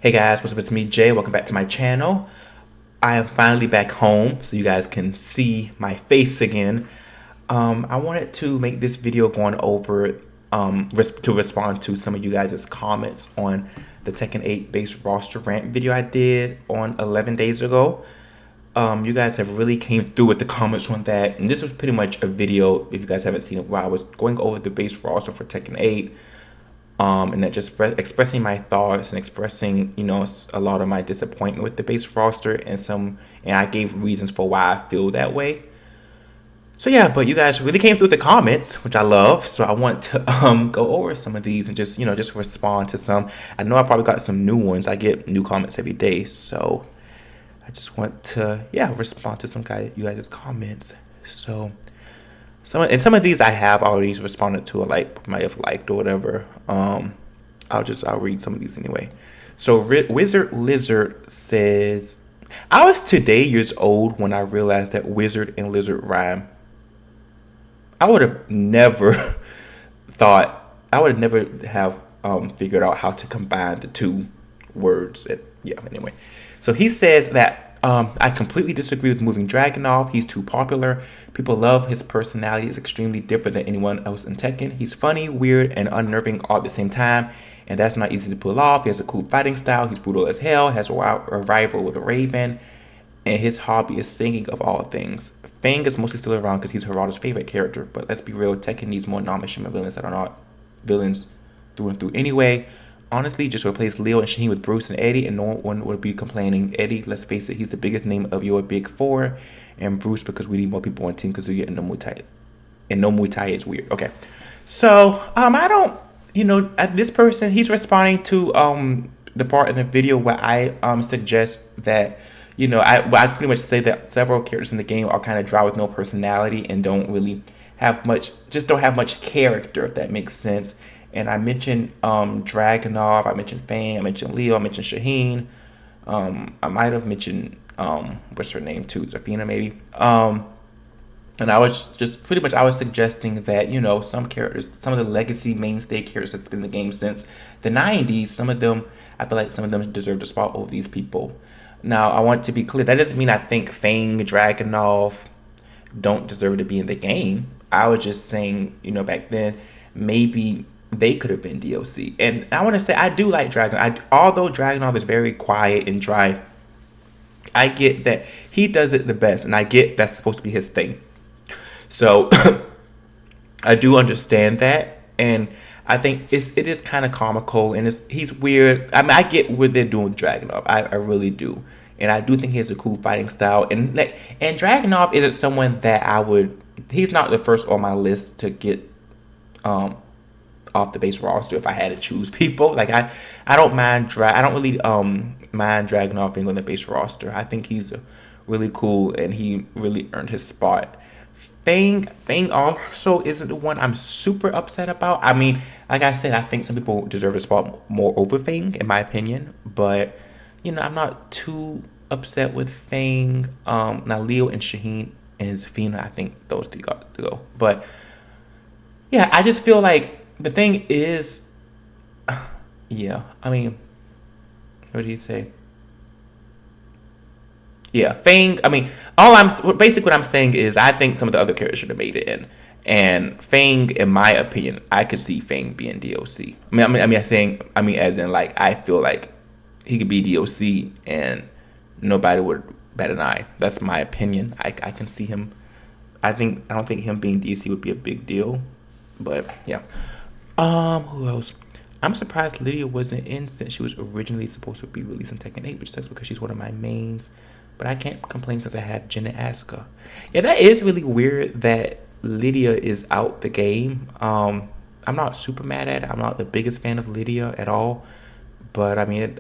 Hey guys, what's up? It's me, Jay. Welcome back to my channel. I am finally back home so you guys can see my face again. I wanted to make this video going over to respond to some of you guys' comments on the Tekken 8 base roster rant video I did on 11 days ago. You guys have really came through with the comments on that, and this was pretty much a video, if you guys haven't seen it, where I was going over the base roster for Tekken 8. And that just expressing my thoughts and expressing, a lot of my disappointment with the base roster and I gave reasons for why I feel that way. So yeah, but you guys really came through the comments, which I love. So I want to go over some of these and just respond to some. I know I probably got some new ones. I get new comments every day, so I just want to respond to you guys' comments. So. Some of these I have already responded to, or might have liked or whatever. I'll read some of these anyway. So Wizard Lizard says, I was today years old when I realized that wizard and lizard rhyme. I would have never thought. I would never have figured out how to combine the two words. Anyway. So he says that I completely disagree with moving Dragunov. He's too popular. People love his personality. Is extremely different than anyone else in Tekken. He's funny, weird, and unnerving all at the same time, and that's not easy to pull off. He has a cool fighting style. He's brutal as hell. Has a rival with a Raven, and his hobby is singing of all things. Fang is mostly still around because he's Harada's favorite character, but let's be real, Tekken needs more non-Mishima villains that are not villains through and through anyway. Honestly, just replace Leo and Shaheen with Bruce and Eddie, and no one would be complaining. Eddie, let's face it, he's the biggest name of your big four, and Bruce because we need more people on team because we're getting no Muay Thai, and no Muay Thai is weird. Okay, so I don't, this person, he's responding to the part in the video where I suggest that I pretty much say that several characters in the game are kind of dry with no personality and don't really have much, don't have much character, if that makes sense. And I mentioned Dragunov, I mentioned Fang, I mentioned Leo, I mentioned Shaheen. I might have mentioned what's her name too, Zafina maybe. And I was just pretty much suggesting that some characters, some of the legacy mainstay characters that's been in the game since the 90s, I feel like some of them deserve a spot over these people. Now I want to be clear, that doesn't mean I think Fang, Dragunov don't deserve to be in the game. I was just saying, back then maybe they could have been DOC. And I want to say I do like Dragunov. Although Dragunov is very quiet and dry, I get that he does it the best, and I get that's supposed to be his thing. So I do understand that, and I think it is kind of comical, and he's weird. I mean, I get what they're doing with Dragunov. I really do, and I do think he has a cool fighting style. And Dragunov isn't someone that I would. He's not the first on my list to get off the base roster if I had to choose people. I don't mind I don't really mind Dragunov being on the base roster. I think he's really cool and he really earned his spot. Fang also isn't the one I'm super upset about. I mean, like I said, I think some people deserve a spot more over Fang in my opinion, but I'm not too upset with Fang. Now Leo and Shaheen and Zafina, I think those three got to go. But yeah, I just feel like the thing is, yeah, I mean, what do you say? Yeah, Fang, I mean, basically what I'm saying is I think some of the other characters should have made it in. And Fang, in my opinion, I could see Fang being DOC. As in, I feel like he could be DOC and nobody would bat an eye. That's my opinion. I can see him. I don't think him being DOC would be a big deal. But yeah. Who else? I'm surprised Lydia wasn't in since she was originally supposed to be released in Tekken 8, which sucks because she's one of my mains. But I can't complain since I have Jin and Asuka. Yeah, that is really weird that Lydia is out the game. I'm not super mad at it. I'm not the biggest fan of Lydia at all. But I mean,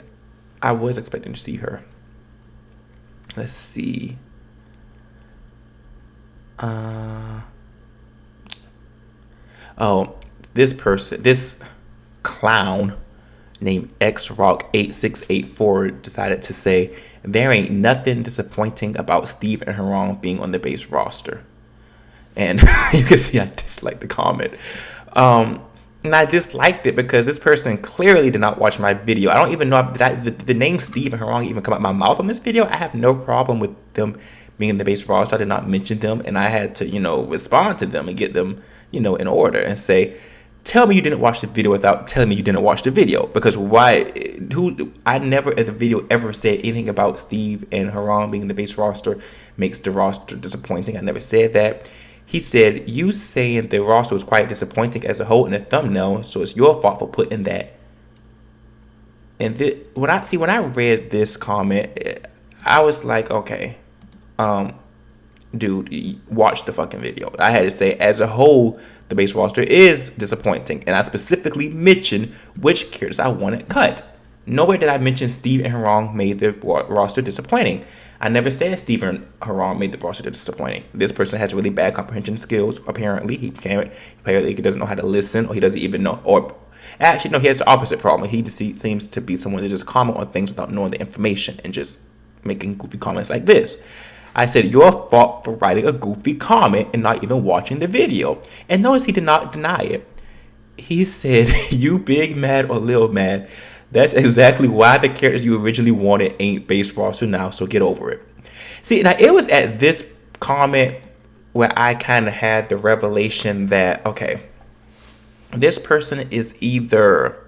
I was expecting to see her. Let's see. This clown named XRock8684 decided to say, there ain't nothing disappointing about Steve and Harong being on the base roster. And you can see I dislike the comment. And I disliked it because this person clearly did not watch my video. I don't even know if the name Steve and Harong even come out my mouth on this video. I have no problem with them being in the base roster. I did not mention them, and I had to, respond to them and get them, in order and say, tell me you didn't watch the video without telling me you didn't watch the video. Because why? I never in the video ever said anything about Steve and Harong being in the base roster makes the roster disappointing. I never said that. He said, you saying the roster was quite disappointing as a whole in the thumbnail, so it's your fault for putting that. And when I read this comment, I was like, okay, dude, watch the fucking video. I had to say, as a whole, the base roster is disappointing, and I specifically mentioned which characters I wanted cut. Nowhere did I mention Steve and Harong made the roster disappointing. I never said Steve and Harong made the roster disappointing. This person has really bad comprehension skills. Apparently, apparently he doesn't know how to listen, or he doesn't even know. Or actually, no, he has the opposite problem. He seems to be someone that just comment on things without knowing the information and just making goofy comments like this. I said, your fault for writing a goofy comment and not even watching the video. And notice he did not deny it. He said, you big mad or little mad. That's exactly why the characters you originally wanted ain't base roster now, so get over it. See, now it was at this comment where I kind of had the revelation that, okay, this person is either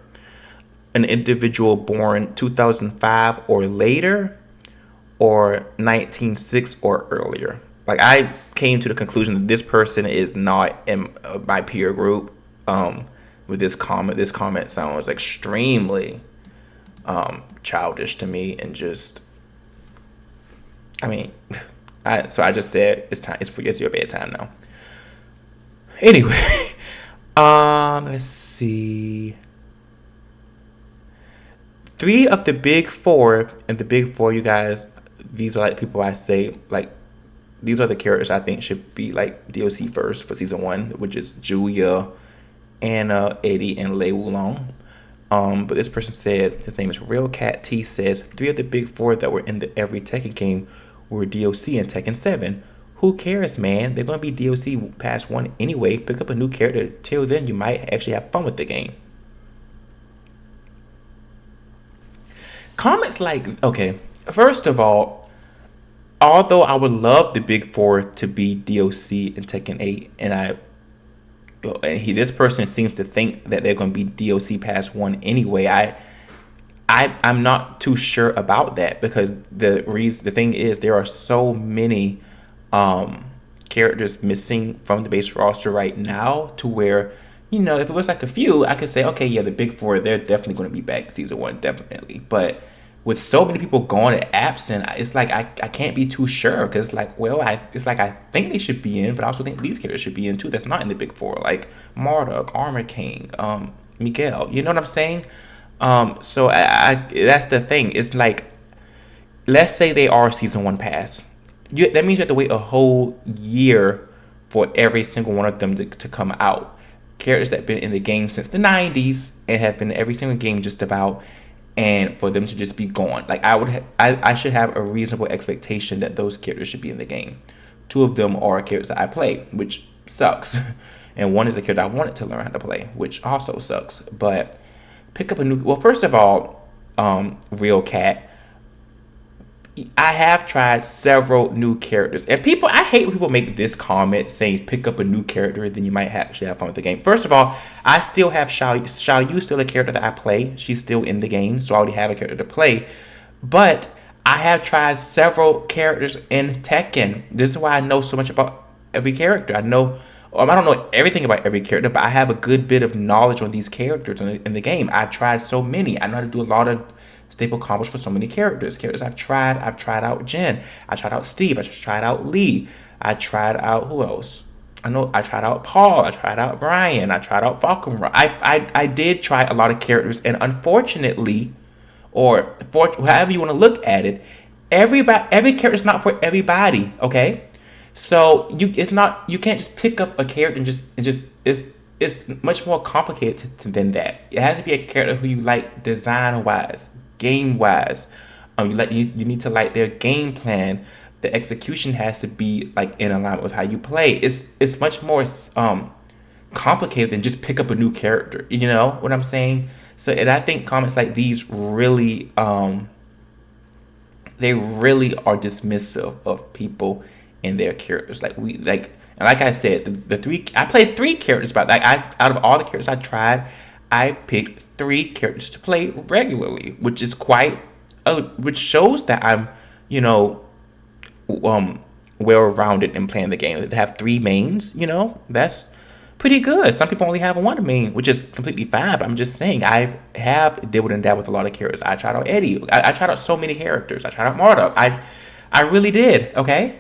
an individual born 2005 or later, or 1906 or earlier. Like, I came to the conclusion that this person is not in my peer group. With this comment sounds extremely childish to me, and just, I mean, so I just said it's time. It's your bedtime now. Anyway, let's see. 3 of the big 4, and the big 4, you guys, these are like people I say, like, these are the characters I think should be like DLC first for season 1, which is Julia, Anna, Eddie, and Lei Wulong. But this person said, his name is Real Cat T, says 3 of the big 4 that were in the every Tekken game were DLC in Tekken 7. Who cares, man? They're going to be DLC past 1 anyway. Pick up a new character. Till then, you might actually have fun with the game. Comments like, okay, first of all, although I would love the big 4 to be DLC in Tekken 8, and this person seems to think that they're going to be DLC past 1 anyway. I'm not too sure about that, because the thing is, there are so many characters missing from the base roster right now, to where, if it was like a few, I could say, okay, yeah, the big 4, they're definitely going to be back season 1, definitely. But with so many people gone and absent, it's like I can't be too sure, because it's like, well, I think they should be in, but I also think these characters should be in too. That's not in the big 4, like Marduk, Armor King, Miguel. You know what I'm saying? So that's the thing. It's like, let's say they are season 1 pass. That means you have to wait a whole year for every single one of them to come out. Characters that have been in the game since the 90s and have been in every single game just about, and for them to just be gone. Like, I should have a reasonable expectation that those characters should be in the game. 2 of them are characters that I play, which sucks. And 1 is a character I wanted to learn how to play, which also sucks. But pick up a new... Well, first of all, Real Cat, I have tried several new characters. And I hate when people make this comment saying pick up a new character, then you might actually have fun with the game. First of all, I still have Xiao Yu, still a character that I play. She's still in the game, so I already have a character to play. But I have tried several characters in Tekken. This is why I know so much about every character. I don't know everything about every character, but I have a good bit of knowledge on these characters in the game. I've tried so many. I know how to do a lot of staple combos for so many characters. I've tried out Jin. I tried out Steve. I just tried out Lee. I tried out, who else? I tried out Paul. I tried out Brian. I tried out Falcon. I did try a lot of characters, and unfortunately, or however you want to look at it, every character is not for everybody. Okay, so you can't just pick up a character and just it's much more complicated than that. It has to be a character who you like design wise, game wise. You need to like their game plan. The execution has to be like in alignment with how you play. It's much more complicated than just pick up a new character. You know what I'm saying? So, and I think comments like these really, they really are dismissive of people and their characters. And like I said, the three I played three characters, but like I out of all the characters I tried, I picked three characters to play regularly, which is quite, which shows that I'm, you know, um, well rounded in playing the game. To have three mains, you know, that's pretty good. Some people only have one main, which is completely fine. But I'm just saying, I have dabbled and dabbled with a lot of characters. I tried out Eddie. I tried out so many characters. I tried out Marta. I really did. Okay,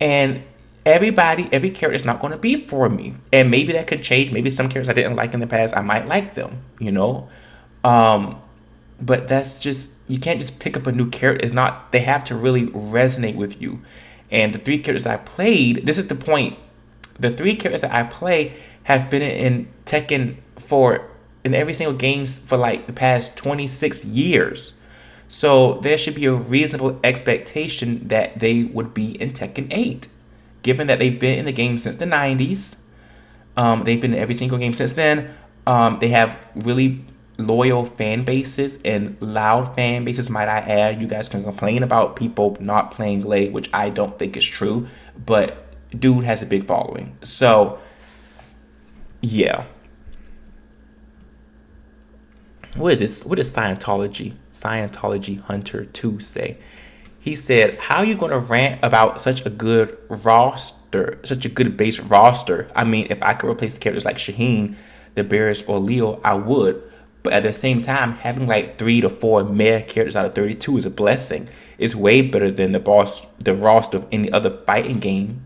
and every character is not going to be for me, and maybe that could change. Maybe some characters I didn't like in the past, I might like them. You know, um, but that's just, you can't just pick up a new character. It's not, they have to really resonate with you. And the three characters I played, this is the point. The three characters that I play have been in Tekken for in every single games for like the past 26 years. So there should be a reasonable expectation that they would be in Tekken 8. Given that they've been in the game since the 90s, they've been in every single game since then. They have really loyal fan bases and loud fan bases, might I add. You guys can complain about people not playing late, which I don't think is true, but dude has a big following. So, yeah. What is Scientology Hunter 2 say? He said, how are you going to rant about such a good roster, such a good base roster? I mean, if I could replace characters like Shaheen, the Bears, or Leo, I would. But at the same time, having like 3 to 4 male characters out of 32 is a blessing. It's way better than the roster of any other fighting game.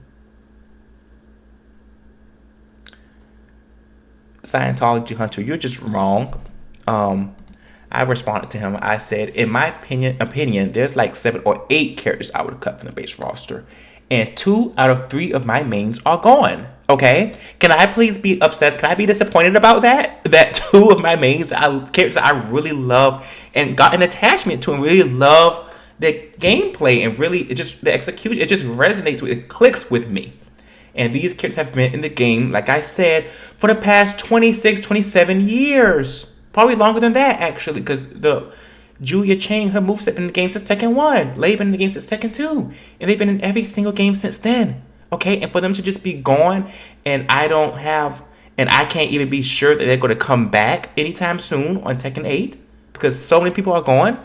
Scientology Hunter, you're just wrong. I responded to him. I said, in my opinion, there's like 7 or 8 characters I would cut from the base roster, and 2 out of 3 of my mains are gone. Okay, can I please be upset? Can I be disappointed about that? That 2 of my mains, characters I really love and got an attachment to, and really love the gameplay, and really it just the execution. It just resonates with, it clicks with me. And these characters have been in the game, like I said, for the past 26, 27 years. Probably longer than that, actually, because the Julia Chang, her moveset in the game since Tekken 1. Lei been in the game since Tekken 2. And they've been in every single game since then. Okay? And for them to just be gone, and I can't even be sure that they're going to come back anytime soon on Tekken 8, because so many people are gone,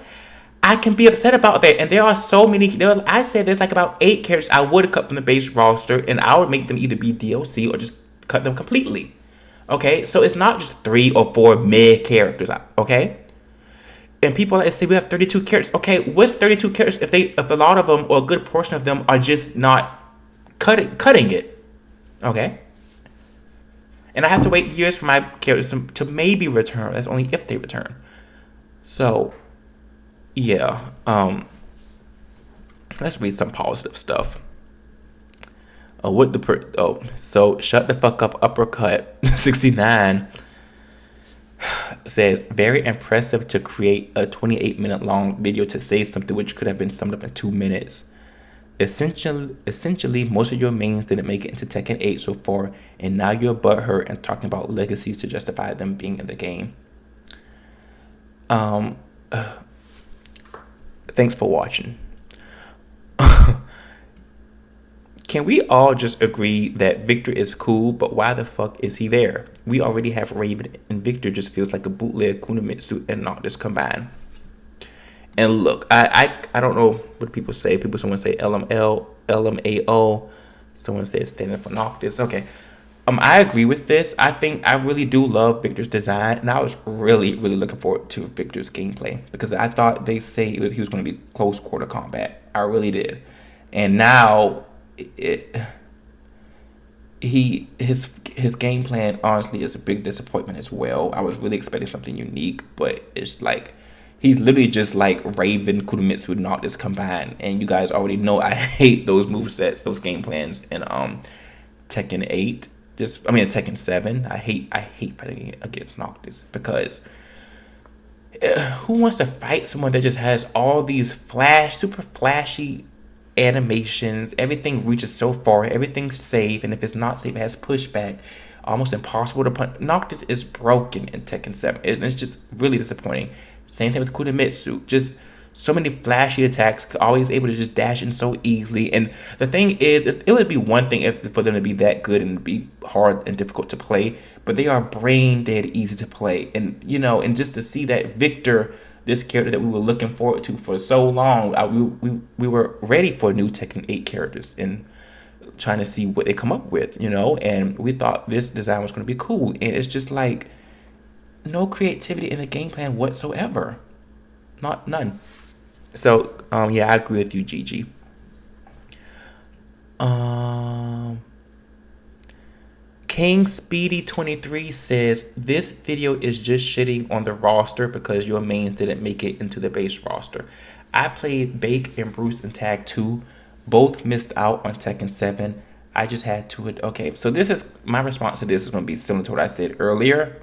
I can be upset about that. And there are so many, I said there's like about 8 characters I would cut from the base roster, and I would make them either be DLC or just cut them completely. Okay, so it's not just 3 or 4 mid characters. Okay, and people like say we have 32 characters. Okay, what's 32 characters if a lot of them or a good portion of them are just not cutting it? Okay, and I have to wait years for my characters to maybe return. That's only if they return. So, yeah. Let's read some positive stuff. So shut the fuck up, uppercut 69 says, very impressive to create a 28-minute long video to say something which could have been summed up in 2 minutes. Essentially, most of your mains didn't make it into Tekken 8 so far, and now you're butthurt and talking about legacies to justify them being in the game. Thanks for watching. Can we all just agree that Victor is cool, but why the fuck is he there? We already have Raven, and Victor just feels like a bootleg Kunimitsu and Noctis combined. And look, I don't know what people say. Someone say LML, LMAO. Someone says standing for Noctis. Okay. I agree with this. I really do love Victor's design, and I was really, really looking forward to Victor's gameplay, because I thought they say he was going to be close quarter combat. I really did. And now his game plan honestly is a big disappointment as well. I was really expecting something unique, but it's like he's literally just like Raven, Kunimitsu, Noctis combined, and you guys already know I hate those movesets, those game plans in Tekken 8. Tekken 7. I hate fighting against Noctis, because who wants to fight someone that just has all these super flashy animations, everything reaches so far, everything's safe, and if it's not safe, it has pushback. almost impossible to punch. Noctis is broken in Tekken 7. It's just really disappointing. Same thing with Kunimitsu. Just so many flashy attacks, always able to just dash in so easily. And the thing is, it would be one thing for them to be that good and be hard and difficult to play, but they are brain dead easy to play. And and just to see that Victor, this character that we were looking forward to for so long, we were ready for new Tekken 8 characters and trying to see what they come up with, and we thought this design was going to be cool. And it's just like no creativity in the game plan whatsoever. None. So, yeah, I agree with you, Gigi. King Speedy 23 says this video is just shitting on the roster because your mains didn't make it into the base roster. I played Bake and Bruce in Tag 2. Both missed out on Tekken 7. I just had to. Okay, so this is my response to this is going to be similar to what I said earlier.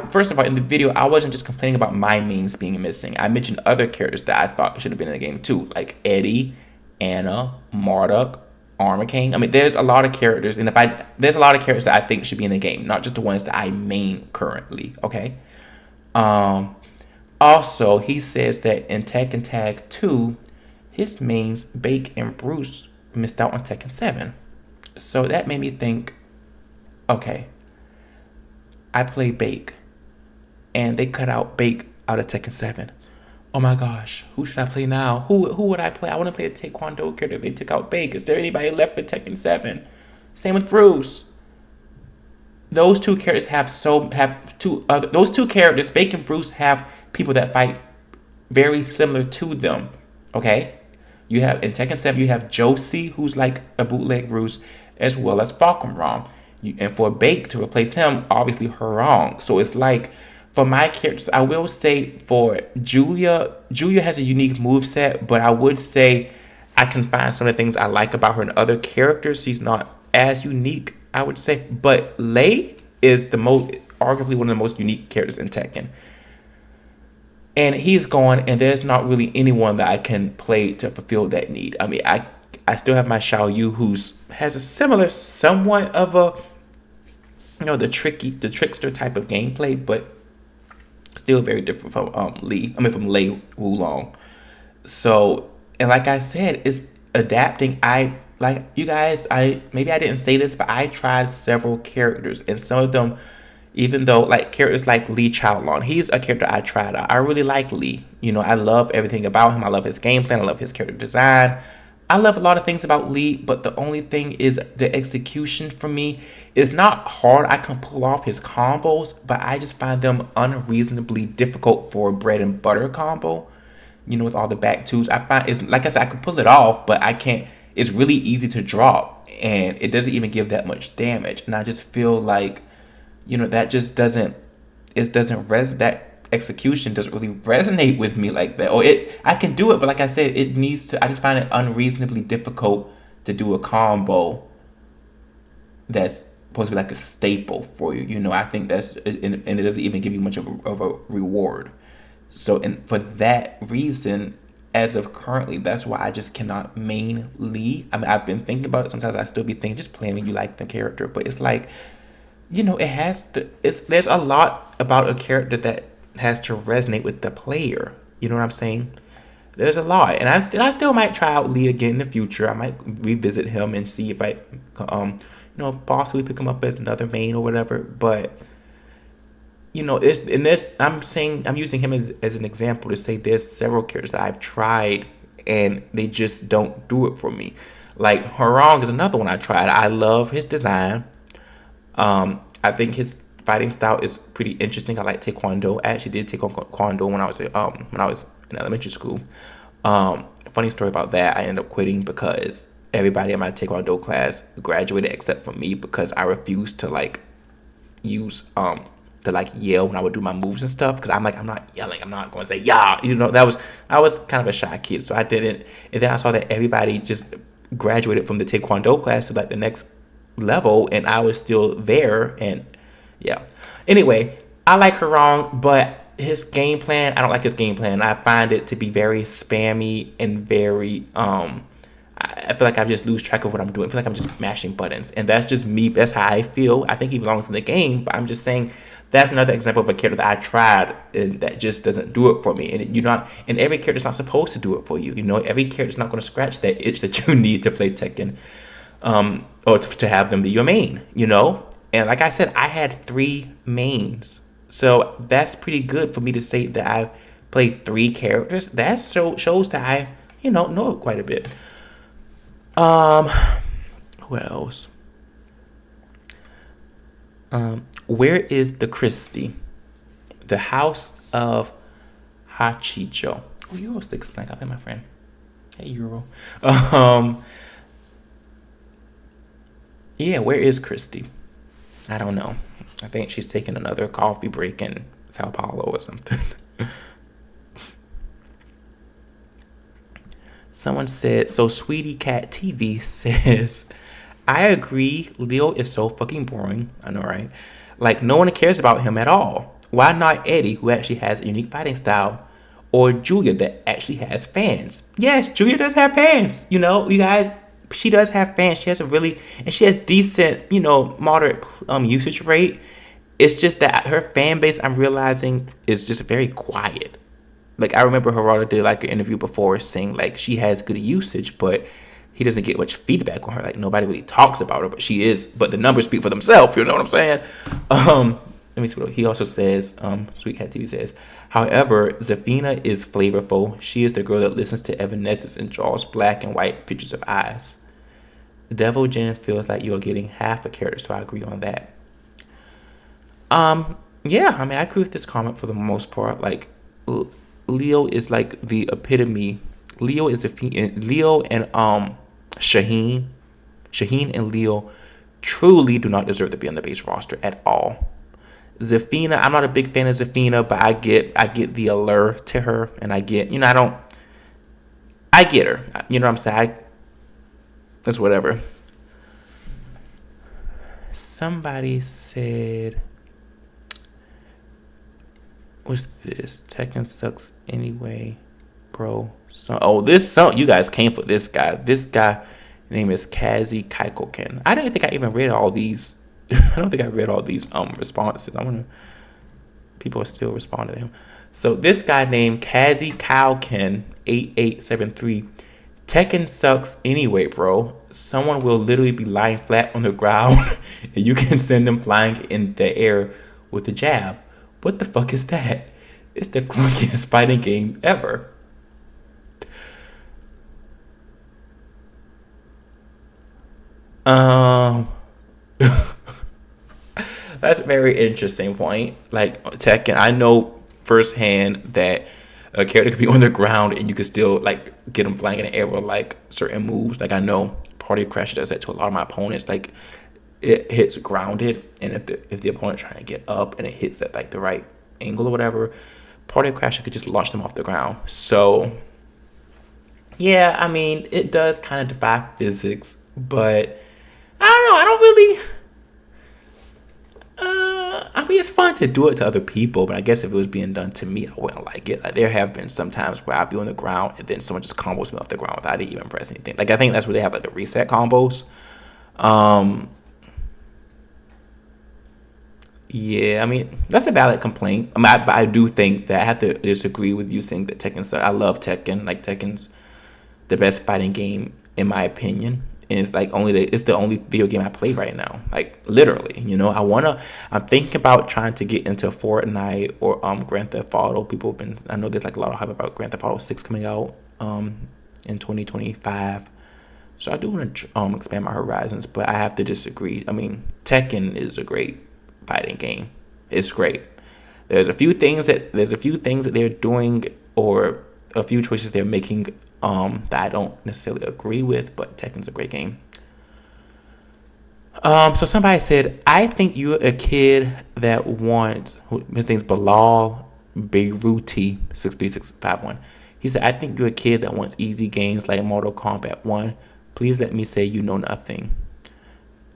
First of all, in the video, I wasn't just complaining about my mains being missing. I mentioned other characters that I thought should have been in the game too, like Eddie, Anna, Marduk, Armor King. I mean, there's a lot of characters, and there's a lot of characters that I think should be in the game, not just the ones that I main currently. Okay. Also, he says that in Tekken Tag 2, his mains Bake and Bruce missed out on Tekken 7. So that made me think, okay, I play Bake, and they cut out Bake out of Tekken 7. Oh my gosh, who should I play now? Who would I play? I want to play a Taekwondo character if they took out Bake. Is there anybody left for Tekken 7? Same with Bruce. Those two characters those two characters, Bake and Bruce, have people that fight very similar to them. Okay? You have in Tekken 7 you have Josie, who's like a bootleg Bruce, as well as Falcon Rom. And for Bake to replace him, obviously Harong. So it's like, for my characters, I will say for Julia has a unique moveset, but I would say I can find some of the things I like about her in other characters. She's not as unique, I would say. But Lei is arguably one of the most unique characters in Tekken. And he's gone, and there's not really anyone that I can play to fulfill that need. I mean, I still have my Xiao Yu, has a similar, somewhat of a, the trickster type of gameplay, but still very different from from Lei Wulong. So, and like I said, it's adapting. You guys, maybe I didn't say this, but I tried several characters, and some of them, even though like characters like Lee Chaolon, he's a character I tried out. I really like Lee. I love everything about him. I love his game plan. I love his character design. I love a lot of things about Lee, but the only thing is the execution for me is not hard. I can pull off his combos, but I just find them unreasonably difficult for a bread and butter combo. With all the back twos. I find it's like I said, I can pull it off, but I can't. It's really easy to drop, and it doesn't even give that much damage. And I just feel like, that just doesn't. It doesn't that execution doesn't really resonate with me like that. Or I can do it, but like I said, it needs to. I just find it unreasonably difficult to do a combo that's supposed to be like a staple for you. I think and it doesn't even give you much of a reward. So, and for that reason, as of currently, that's why I just cannot main Lee. I mean, I've been thinking about it. Sometimes I still be thinking, just play when you like the character, but it's like, it has to. There's a lot about a character that has to resonate with the player. You know what I'm saying? There's a lot, and I still might try out Lee again in the future. I might revisit him and see if I, possibly pick him up as another main or whatever. But it's in this. I'm using him as an example to say there's several characters that I've tried and they just don't do it for me. Like Harong is another one I tried. I love his design. I think his fighting style is pretty interesting. I like Taekwondo. I actually did Taekwondo when I was in elementary school. Funny story about that. I ended up quitting because everybody in my Taekwondo class graduated except for me because I refused to use to yell when I would do my moves and stuff, because I'm not yelling. I'm not going to say yeah. I was kind of a shy kid, so I didn't. And then I saw that everybody just graduated from the Taekwondo class to the next level, and I was still there. And yeah. Anyway, I like Harong, but his game plan, I don't like his game plan. I find it to be very spammy and very I feel like I just lose track of what I'm doing. I feel like I'm just mashing buttons, and that's just me. That's how I feel. I think he belongs in the game, but I'm just saying that's another example of a character that I tried and that just doesn't do it for me. And you're not, and every character's not supposed to do it for you. You know, every character's not going to scratch that itch that you need to play Tekken, or to have them be your main. You know, and like I said, I had 3 mains, so that's pretty good for me to say that I played 3 characters. That shows that I, know quite a bit. Um, what else? Where is the Christie? The House of Hachicho. Oh, you always think it's like, I my friend. Hey, Euro. Um, yeah, where is Christie? I don't know. I think she's taking another coffee break in Sao Paulo or something. Someone said, so Sweetie Cat TV says, I agree, Leo is so fucking boring. I know, right? Like, no one cares about him at all. Why not Eddie, who actually has a unique fighting style? Or Julia, that actually has fans? Yes, Julia does have fans. You know, you guys, she does have fans. She has and she has decent, moderate usage rate. It's just that her fan base, I'm realizing, is just very quiet. Like, I remember Gerardo did like an interview before saying like she has good usage, but he doesn't get much feedback on her. Like, nobody really talks about her, but the numbers speak for themselves. You know what I'm saying? Let me see what he also says. Sweet Cat TV says, however, Zafina is flavorful. She is the girl that listens to Evanescence and draws black and white pictures of eyes. Devil Jin feels like you're getting half a character, so I agree on that. Yeah, I mean, I agree with this comment for the most part. Like, Leo is like the epitome. Leo is Leo and Shaheen and Leo truly do not deserve to be on the base roster at all. Zafina, I'm not a big fan of Zafina, but I get the allure to her, and I get, I get her. You know what I'm saying? It's whatever. Somebody said, what's this? Tekken sucks anyway, bro. So, this song, you guys came for this guy. This guy, name is Kazi Kaikoken. I don't think I even read all these. I don't think I read all these responses. People are still responding to him. So this guy named Kazi Kaikoken 8873. Tekken sucks anyway, bro. Someone will literally be lying flat on the ground, and you can send them flying in the air with the jab. What the fuck is that? It's the clunkiest fighting game ever. That's a very interesting point. Like, Tekken, I know firsthand that a character could be on the ground and you could still like get them flying in the air with like certain moves. Like, I know Party Crash does that to a lot of my opponents. Like, it hits grounded, and if the opponent trying to get up and it hits at like the right angle or whatever, Party Crash could just launch them off the ground. So yeah, I mean, it does kind of defy physics, but I don't know. I don't really. I mean, it's fun to do it to other people, but I guess if it was being done to me, I wouldn't like it. Like, there have been some times where I'd be on the ground and then someone just combos me off the ground without even press anything. Like, I think that's where they have like the reset combos. Yeah, I mean, that's a valid complaint. I mean, I do think that I have to disagree with you saying that Tekken sucks. I love Tekken. Like, Tekken's the best fighting game in my opinion. And it's like it's the only video game I play right now. Like, literally, I'm thinking about trying to get into Fortnite or Grand Theft Auto. I know there's like a lot of hype about Grand Theft Auto 6 coming out in 2025. So I do want to expand my horizons, but I have to disagree. I mean, Tekken is a great fighting game. It's great. There's a few things that they're doing, or a few choices they're making that I don't necessarily agree with, but Tekken's a great game. So somebody said, I think you're a kid that wants, his name's Bilal Beiruti 63651. He said, I think you're a kid that wants easy games like Mortal Kombat 1. Please let me say you know nothing.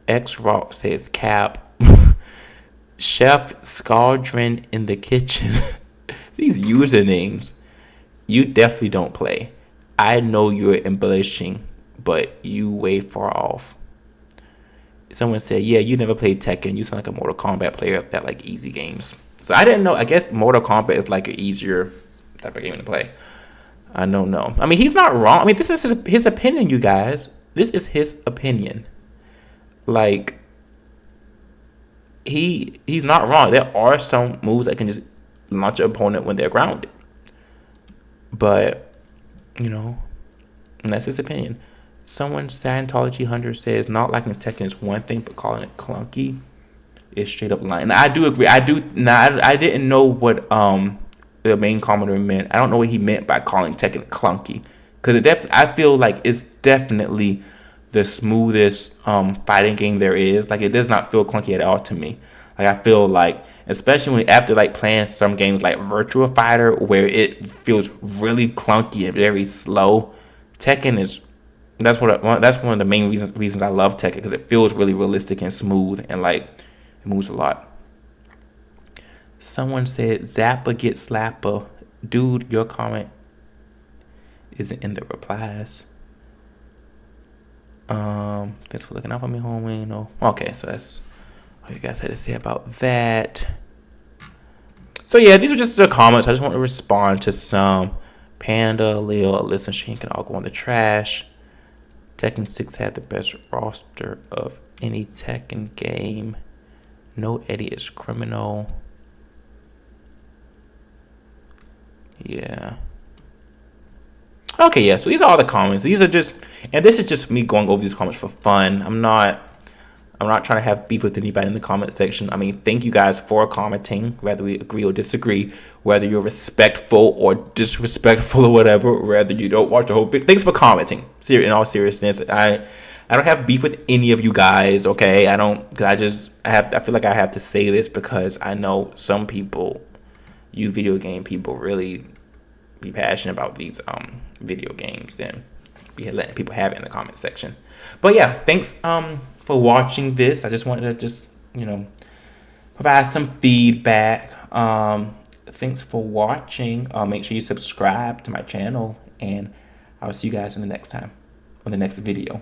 X Rock says, Cap. Chef Scaldron in the kitchen. These usernames. You definitely don't play. I know you're embellishing, but you way far off. Someone said, yeah, you never played Tekken. You sound like a Mortal Kombat player that like easy games. So I didn't know. I guess Mortal Kombat is like an easier type of game to play. I don't know. I mean, he's not wrong. I mean, this is his opinion, you guys. This is his opinion. Like, he's not wrong. There are some moves that can just launch your opponent when they're grounded. But, you know, that's his opinion. Someone, Scientology Hunter, says not liking Tekken is one thing, but calling it clunky is straight up lying. And I do agree. I didn't know what the main commenter meant. I don't know what he meant by calling Tekken clunky, because I feel like it's definitely the smoothest fighting game there is. Like, it does not feel clunky at all to me. Like, I feel like, especially when after like playing some games like Virtua Fighter where it feels really clunky and very slow, Tekken is that's one of the main reasons I love Tekken, because it feels really realistic and smooth, and like it moves a lot. Someone said Zappa get slapper. Dude, your comment isn't in the replies. Thanks for looking out for me, homie. No. Okay, so that's all you guys had to say about that. So yeah, these are just the comments. I just want to respond to some. Panda, Leo, Alyssa, Sheen can all go on the trash. Tekken 6 had the best roster of any Tekken game. No Eddie is criminal. Yeah. Okay, yeah, so these are all the comments. These are just, and this is just me going over these comments for fun. I'm not trying to have beef with anybody in the comment section. I mean, thank you guys for commenting, whether we agree or disagree, whether you're respectful or disrespectful or whatever, whether you don't watch the whole video. Thanks for commenting. In all seriousness, I don't have beef with any of you guys, okay? I don't, because I feel like I have to say this because I know some people, you video game people, really be passionate about these video games and be letting people have it in the comment section. But yeah, thanks for watching this. I just wanted to provide some feedback. Thanks for watching. Make sure you subscribe to my channel, and I'll see you guys in the next time on the next video.